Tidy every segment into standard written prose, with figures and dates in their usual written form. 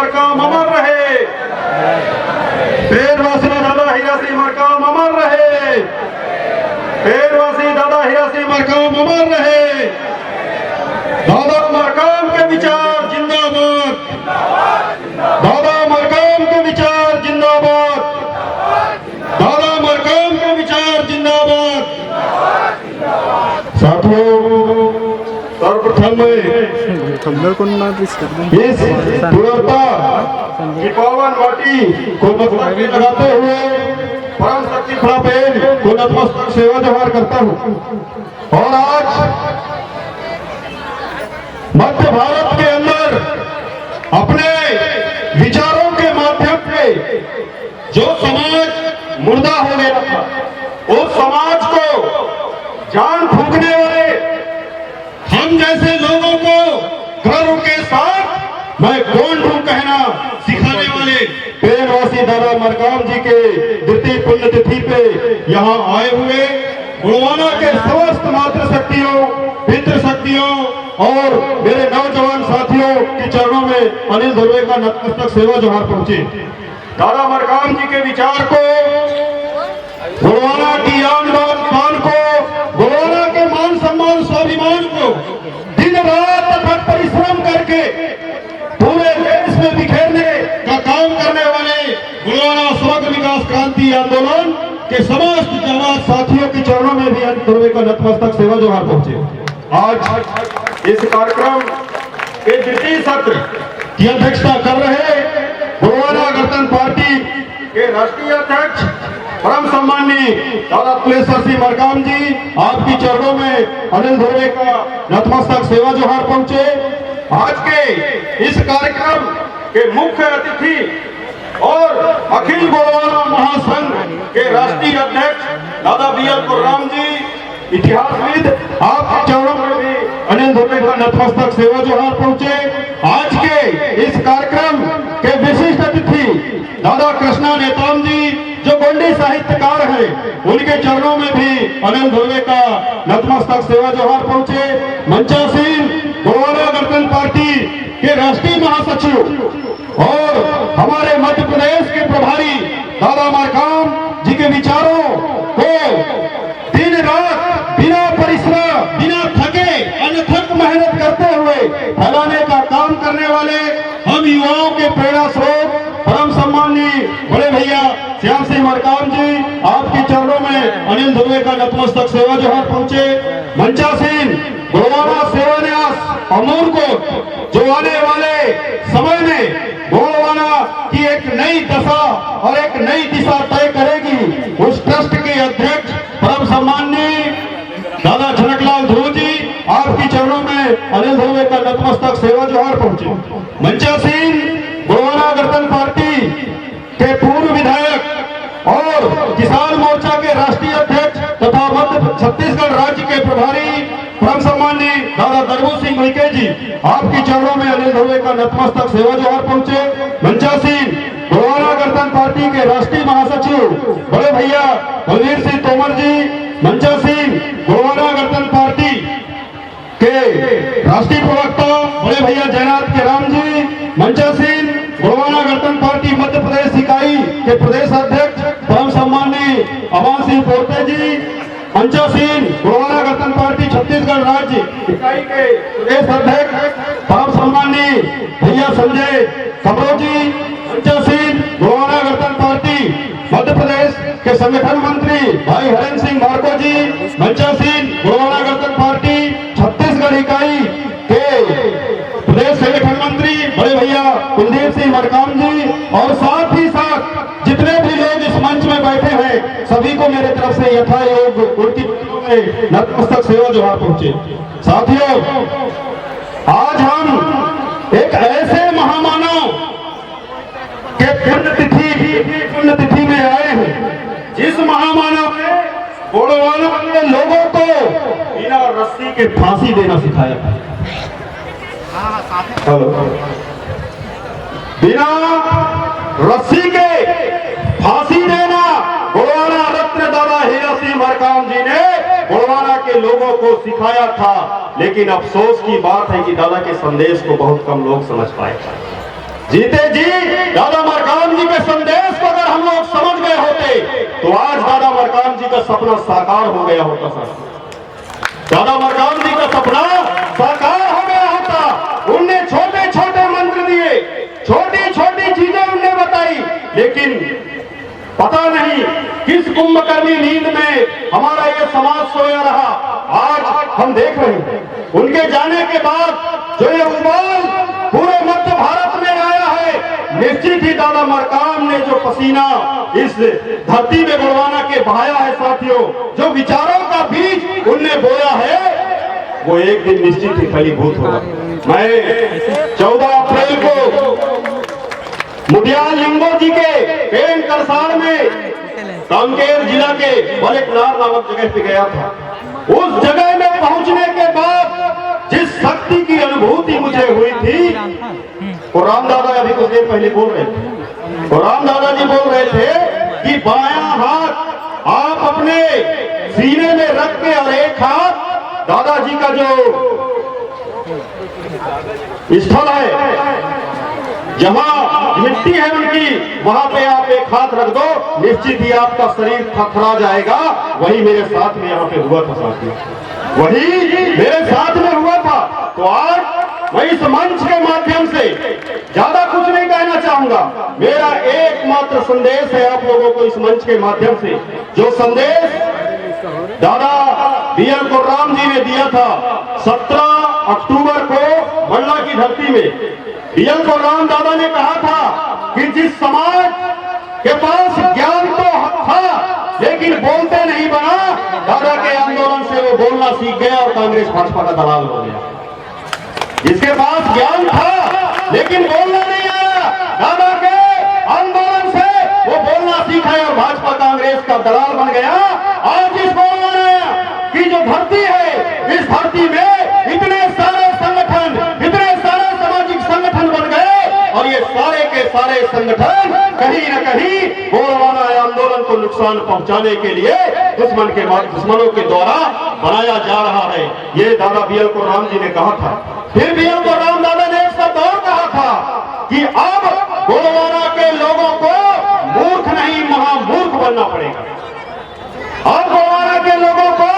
मरकाम अमर रहे। पेड़वासी दादा हीरा सिंह मरकाम अमर रहे। पेड़वासी दादा हीरा सिंह मरकाम अमर रहे। दादा मरकाम के विचार जिंदाबाद। दादा मरकाम के विचार जिंदाबाद। दादा मरकाम के विचार जिंदाबाद। साथियों, सर्वप्रथम इस पुरता की पावन माटी को मस्तक में लगाते हुए परम शक्ति खड़ापेन को नतमस्तक सेवा जोहार करता हूँ। और आज मध्य भारत के अंदर अपने विचारों के माध्यम से जो समाज मुर्दा हो गया था, उस समाज को जान फूंकने वाले हम जैसे लोगों को गर्व के साथ मैं कौन हूं कहना सिखाने वाले पेड़वासी दादा मरकाम जी के द्वितीय पुण्यतिथि पे यहाँ आए हुए गुणवाना के समस्त मातृ शक्तियों, पितृ शक्तियों और मेरे नौजवान साथियों के चरणों में अनिल धुर्वे का नतमस्तक सेवा जोहार पहुंचे। दादा मरकाम जी के विचार को, गुणवाना की आन बान को, गुणवाना के मान सम्मान स्वाभिमान को दिन रात अथक परिश्रम करके पूरे देश में बिखेरने का काम करने वाले गुणवाना समग्र विकास क्रांति आंदोलन के समस्त जमात साथियों के चरणों में भी अनिल धुर्वे का नतमस्तक सेवा जोहार पहुंचे। आज इस कार्यक्रम के द्वितीय सत्र की अध्यक्षता कर रहे गुणवाना गणतंत्र पार्टी के राष्ट्रीय अध्यक्ष परम सम्माननीय दादा तुलेश्वर सिंह मरकाम जी, आपकी चरणों में अनिल धुर्वे का नतमस्तक सेवा जोहार पहुंचे। आज के इस कार्यक्रम के मुख्य अतिथि और अखिल गुणवाना महासंघ के राष्ट्रीय अध्यक्ष दादा बीएल कुर्राम जी, इतिहासविद, आपके चरणों में भी अनिल धुर्वे का नतमस्तक सेवा जोहार पहुंचे। आज के इस कार्यक्रम के विशिष्ट अतिथि दादा कृष्णा नेताम जी, जो गोंडी साहित्यकार हैं, उनके चरणों में भी अनिल धुर्वे का नतमस्तक सेवा जोहार पहुंचे। मंचासीन गुणवाना गणतंत्र पार्टी के राष्ट्रीय महासचिव और हमारे मध्य प्रदेश के प्रभारी दादा मरकाम जी के विचारों को दिन रात बिना परिश्रम, बिना थके, अनथक मेहनत करते हुए फैलाने का काम करने वाले हम युवाओं के प्रेरणा स्रोत परम सम्माननीय बड़े भैया श्याम सिंह मरकाम जी, आपके चरणों में अनिल धुर्वे का नतमस्तक सेवा जोहार पहुंचे। मंचासीन गुणवाना सेवा न्यास अमूल को, जो आने वाले समय में गुणवाना की एक नई दशा और एक नई दिशा तय करेगी, उस ट्रस्ट के अध्यक्ष परम सम्माननीय दादा झनकलाल ध्रुव जी, आपके चरणों में अनिल धुर्वे का नतमस्तक सेवा जोहार पहुंचे। मंचासीन गुणवाना गणतंत्र पार्टी के पूर्व विधायक और किसान मोर्चा के राष्ट्रीय अध्यक्ष तथा मध्य छत्तीसगढ़ राज्य के प्रभारी परम सम्माननीय दादा दरबू सिंह उइके जी, आपके चरणों में अनिल धुर्वे का नतमस्तक सेवा जोहार पहुंचे। मंचासीन गुणवाना गणतंत्र पार्टी के राष्ट्रीय महासचिव बड़े भैया बलवीर सिंह तोमर जी, मंचासीन गुणवाना गणतंत्र पार्टी के राष्ट्रीय प्रवक्ता बड़े भैया जयनाथ के राम जी, मंचासीन गुणवाना गणतंत्र पार्टी मध्य प्रदेश इकाई के प्रदेश अध्यक्ष परम सम्माननीय अमान सिंह पोर्ते जी, मंचासीन गुणवाना गणतंत्र पार्टी छत्तीसगढ़ राज्य इकाई के प्रदेश अध्यक्ष परम सम्माननीय भैया संजय कमरो जी, मंचासीन गुणवाना गणतंत्र पार्टी मध्य प्रदेश के संगठन मंत्री भाई हरेंद्र सिंह मार्को जी, मंचासीन गुणवाना गणतंत्र पार्टी छत्तीसगढ़ इकाई के प्रदेश संगठन मंत्री बड़े भैया कुलदीप सिंह मरकाम जी, और साथ ही साथ जितने भी लोग इस मंच में बैठे हैं, सभी को मेरे तरफ से यथायोग उनकी में नतमस्तक सेवा जोहार पहुंचे। साथियों, आज हम एक ऐसे महामानव के पुण्यतिथि में आए हैं, जिस महामानव ने गुणवाना के लोगों को बिना रस्सी के फांसी देना सिखाया था। बिना रस्सी के फांसी देना गुणवाना रत्न दादा हीरा सिंह मरकाम जी ने गुणवाना के लोगों को सिखाया था। लेकिन अफसोस की बात है कि दादा के संदेश को बहुत कम लोग समझ पाए। जीते जी दादा मरकाम जी के संदेश को अगर हम लोग समझ गए होते तो आज दादा मरकाम जी का सपना साकार हो गया होता। सर दादा मरकाम जी का सपना साकार हो गया होता। उनने छोटे छोटे मंत्र दिए, छोटी छोटी चीजें उनने बताई, लेकिन पता नहीं किस कुंभकर्णी नींद में हमारा ये समाज सोया रहा। आज हम देख रहे हैं उनके जाने के बाद जो ये उबाल पूरे मध्य भारत में आया है, निश्चित ही दादा मरकाम ने जो पसीना इस धरती में गुणवाना के बहाया है साथियों, जो विचारों का बीज उनने बोया है, वो एक दिन निश्चित ही फलीभूत होगा। मैं 14 अप्रैल को मुटियाल लिंगो जी के पेन करसार में कांकेर जिला के बलेकनार नामक जगह पे गया था। उस जगह में पहुंचने के बाद जिस शक्ति की अनुभूति मुझे हुई थी, और राम दादा अभी कुछ देर पहले बोल रहे थे, और राम दादा जी बोल रहे थे कि बायां हाथ आप अपने सीने में रख के और एक हाथ दादाजी का जो स्थल है, जहां मिट्टी है उनकी, वहां पे आप एक हाथ रख दो, निश्चित ही आपका शरीर थरथरा जाएगा। वही मेरे साथ में यहाँ पे हुआ था साथियों, वही मेरे साथ में हुआ था। तो आज मैं इस मंच के माध्यम से ज्यादा कुछ नहीं कहना चाहूंगा। मेरा एकमात्र संदेश है आप लोगों को इस मंच के माध्यम से, जो संदेश दादा BL कुर्राम जी ने दिया था 17 अक्टूबर को मंडला की धरती में। BL कुर्राम दादा ने कहा था कि जिस समाज के पास ज्ञान तो था लेकिन बोलते नहीं बना, दादा के आंदोलन से वो बोलना सीख गया और कांग्रेस भाजपा का दलाल हो गया। जिसके पास ज्ञान था लेकिन बोलना नहीं आया, दादा के आंदोलन से वो बोलना सीखा और भाजपा कांग्रेस का दलाल बन गया। आज इस बोलना कि जो धरती है, इस धरती में इतने सारे संगठन, इतने सारे सामाजिक संगठन बन गए और ये सारे के सारे संगठन कहीं न कहीं गोलवाना आंदोलन को नुकसान पहुंचाने के लिए दुश्मनों के द्वारा बनाया जा रहा है। ये दादा BL कुर्राम जी ने कहा था। फिर BL कुर्राम दादा ने एक शब्द और कहा था कि अब गोलवाना के लोगों को मूर्ख नहीं महामूर्ख बनना पड़ेगा। अब गोलवाना के लोगों को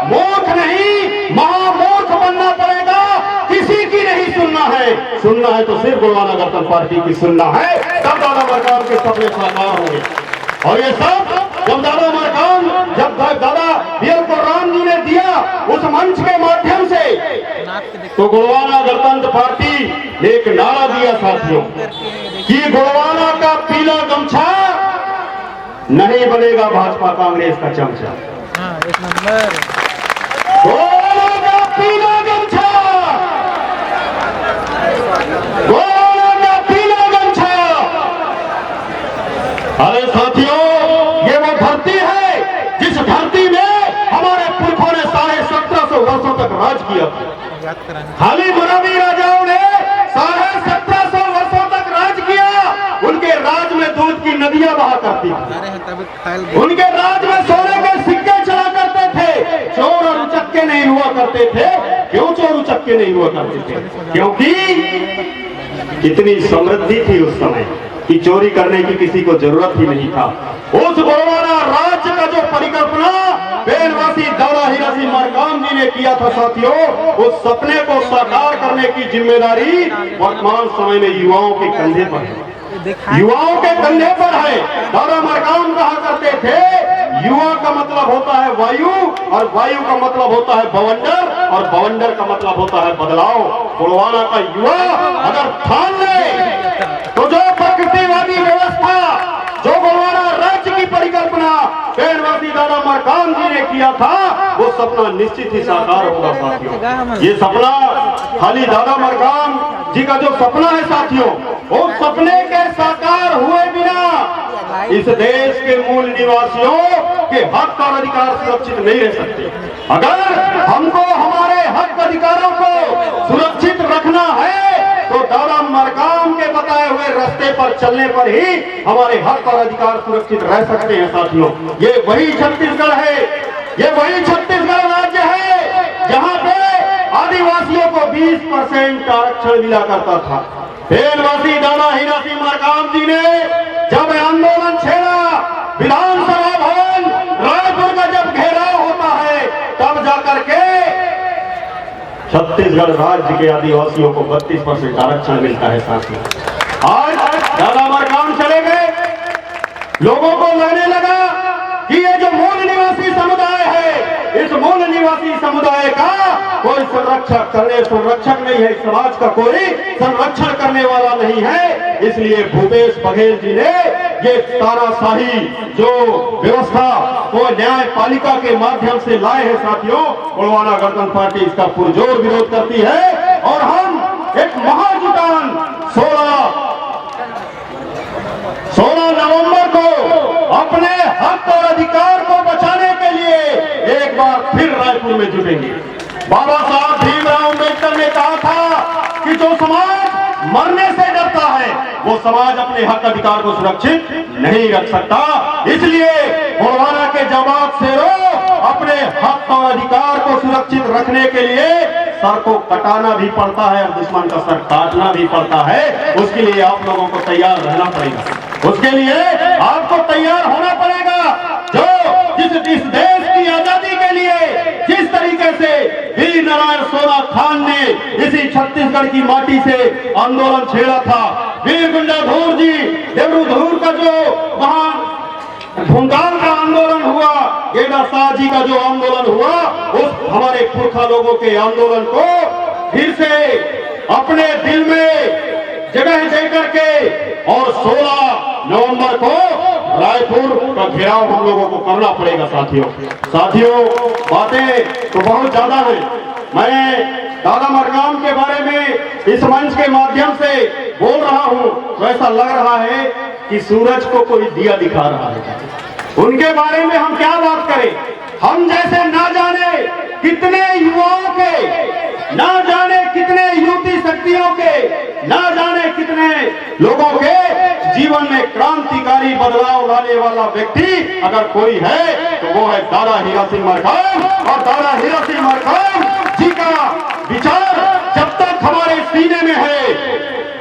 मूर्ख नहीं महामूर्ख बनना पड़ेगा। किसी की नहीं सुनना है तो सिर्फ गोलवाना गणतंत्र पार्टी की सुनना है, तब दादा मरकाम के सपने साकार होंगे। और ये सब जब दादा BL कुर्राम जी ने दिया उस मंच के माध्यम से, तो गोलवाना गणतंत्र पार्टी ने एक नारा दिया साथियों कि गोलवाना का पीला गमछा नहीं बनेगा भाजपा कांग्रेस का चमचा। एक नंबर गोलवाना का पीला गमछा, गोलवाना का पीला गमछा। अरे साथियों, ये वो धरती है जिस धरती में हमारे पुरखों ने 1750 वर्षों तक राज किया। खाली मुरादी राजाओं ने 1750 वर्षों तक राज किया। उनके राज में दूध की नदियां बहा करती थी, उनके राज में सोने के सिक्के चला करते थे। चोर और उचक्के नहीं हुआ करते थे। क्यों चोर उचक्के नहीं हुआ करते थे? क्योंकि इतनी समृद्धि थी उस समय कि चोरी करने की किसी को जरूरत ही नहीं था। उस गोलवाना राज्य का जो परिकल्पना बेलवासी दादा हीरा सिंह मरकाम जी ने किया था साथियों, उस सपने को साकार करने की जिम्मेदारी वर्तमान समय में युवाओं के कंधे पर है। युवाओं के कंधे पर है। दादा मरकाम कहा करते थे, युवा का मतलब होता है वायु और वायु का मतलब होता है बवंडर और बवंडर का मतलब होता है बदलाव। गोलवाना का युवा अगर ठान ले तो जो प्रकृतिवादी व्यवस्था, जो गोलवाना राज्य की परिकल्पना बेलवासी दादा मरकाम जी ने किया था, वो सपना निश्चित ही साकार होगा साथियों। ये सपना खाली दादा मरकाम जी का जो सपना है साथियों, उस सपने के साकार हुए बिना इस देश के मूल निवासियों के हक और अधिकार सुरक्षित नहीं रह सकते। अगर हमको हमारे हक अधिकारों को सुरक्षित रखना है तो दादा मरकाम के बताए हुए रास्ते पर चलने पर ही हमारे हक और अधिकार सुरक्षित रह सकते हैं साथियों। ये वही छत्तीसगढ़ है, ये वही छत्तीसगढ़ राज्य है जहां पे आदिवासियों को 20% आरक्षण मिला करता था। बेलवासी दादा छत्तीसगढ़ राज्य के आदिवासियों को 32% आरक्षण मिलता है। साथ में आज दादा मरकाम चले गए, लोगों को लगने लगा कि ये जो मूल निवासी समुदाय है, इस मूल निवासी समुदाय का कोई संरक्षक नहीं है, समाज का कोई संरक्षण करने वाला नहीं है। इसलिए भूपेश बघेल जी ने ये तानाशाही जो व्यवस्था वो न्यायपालिका के माध्यम से लाए हैं साथियों, गोंडवाना गणतंत्र पार्टी इसका पुरजोर विरोध करती है। और हम एक महाजुटान 16 नवंबर को अपने हक और अधिकार को बचाने के लिए एक बार फिर रायपुर में जुटेंगे। बाबा साहब भीमराव अम्बेडकर ने कहा था कि जो समाज मरने से डरता है वो समाज अपने हक अधिकार को सुरक्षित नहीं रख सकता। इसलिए गोंडवाना के जवाब से अपने हक और अधिकार को सुरक्षित रखने के लिए सर को कटाना भी पड़ता है और दुश्मन का सर काटना भी पड़ता है। उसके लिए आप लोगों को तैयार रहना पड़ेगा, उसके लिए आपको तैयार होना पड़ेगा। जो जिस देश की आजादी के लिए जिस तरीके से वीर नारायण सोना खान ने इसी छत्तीसगढ़ की माटी से आंदोलन छेड़ा था, वीर गुंडाधुर जी देवरूधुर का जो वहां भूंगाल का आंदोलन हुआ, गेड़ा शाह जी का जो आंदोलन हुआ, उस हमारे पुरखा लोगों के आंदोलन को फिर से अपने दिल में जगह दे करके और 16 नवंबर को रायपुर का घेराव हम लोगों को करना पड़ेगा। साथियों बातें तो बहुत ज्यादा है। मैं दादा मरकाम के बारे में इस मंच के माध्यम से बोल रहा हूं तो ऐसा लग रहा है कि सूरज को कोई दिया दिखा रहा है। उनके बारे में हम क्या बात करें? हम जैसे ना जाने कितने युवाओं के, ना जाने कितने युवती शक्तियों के, ना जाने कितने लोगों के जीवन में क्रांतिकारी बदलाव लाने वाला व्यक्ति अगर कोई है तो वो है दादा हीरा सिंह मरकाम। और दादा हीरा सिंह मरकाम जी का विचार जब तक हमारे सीने में है,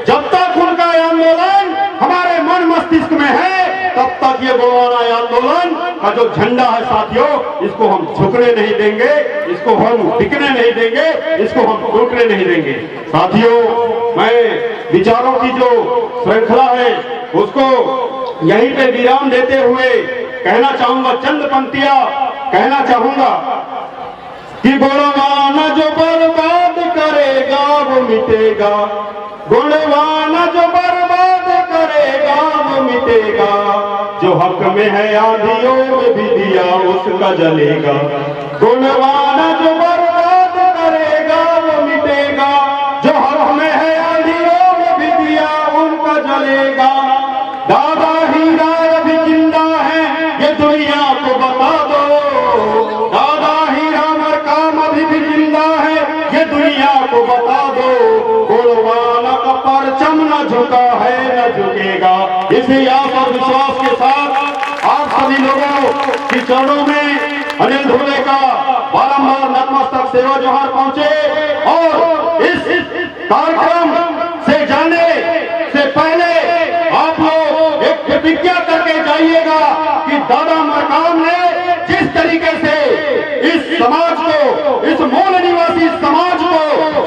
जब तक उनका आंदोलन हमारे मन मस्तिष्क में है, तब तक ये गोंडवाना आंदोलन का जो झंडा है साथियों, इसको हम झुकने नहीं देंगे, इसको हम टिकने नहीं देंगे, इसको हम टूटने नहीं देंगे। साथियों मैं विचारों की जो श्रृंखला है उसको यहीं पे विराम देते हुए कहना चाहूंगा, चंद पंक्तियां कहना चाहूंगा कि गोंडवाना जो बर्बाद करेगा वो मिटेगा, गोंडवाना जो बर्बाद करेगा वो मिटेगा, जो हक में है आंधियों में भी दिया उसका जलेगा, गोंडवाना जो बर्बाद करेगा वो मिटेगा, जो हक में है आंधियों में भी दिया उनका जलेगा। दादा हीरा अभी जिंदा है ये दुनिया को बता दो, दादा हीरा मरकाम अभी भी जिंदा है ये दुनिया को बता दो, गोंडवाना का परचम न झुका है न झुकेगा। इसी आस और विश्वास के साथ आप सभी लोगों की चरणों में अनिल धुले का बारंबार नतमस्तक सेवा जोहार पहुंचे। और इस कार्यक्रम से जाने से पहले आप लोग एक प्रतिज्ञा करके जाइएगा कि दादा मरकाम ने जिस तरीके से इस समाज को, इस मूल निवासी समाज को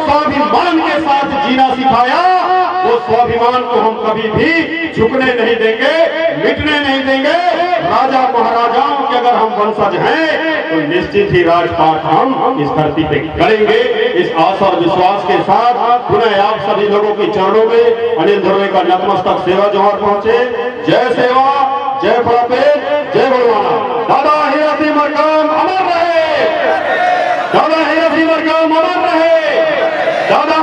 स्वाभिमान के साथ जीना सिखाया, वो स्वाभिमान को हम कभी भी झुकने नहीं देंगे, मिटने नहीं देंगे। राजा महाराजाओं के अगर हम वंशज हैं तो निश्चित ही राजपाट हम इस धरती पे करेंगे। इस आशा और विश्वास के साथ पुनः आप सभी लोगों के चरणों में अनिल धुर्वे का नतमस्तक सेवा जोहार पहुंचे। जय सेवा, जय फड़ापेट, जय गोंडवाना। दादा हीरा सिंह मरकाम अमर रहे, दादा हीरा सिंह मरकाम अमर रहे, दादा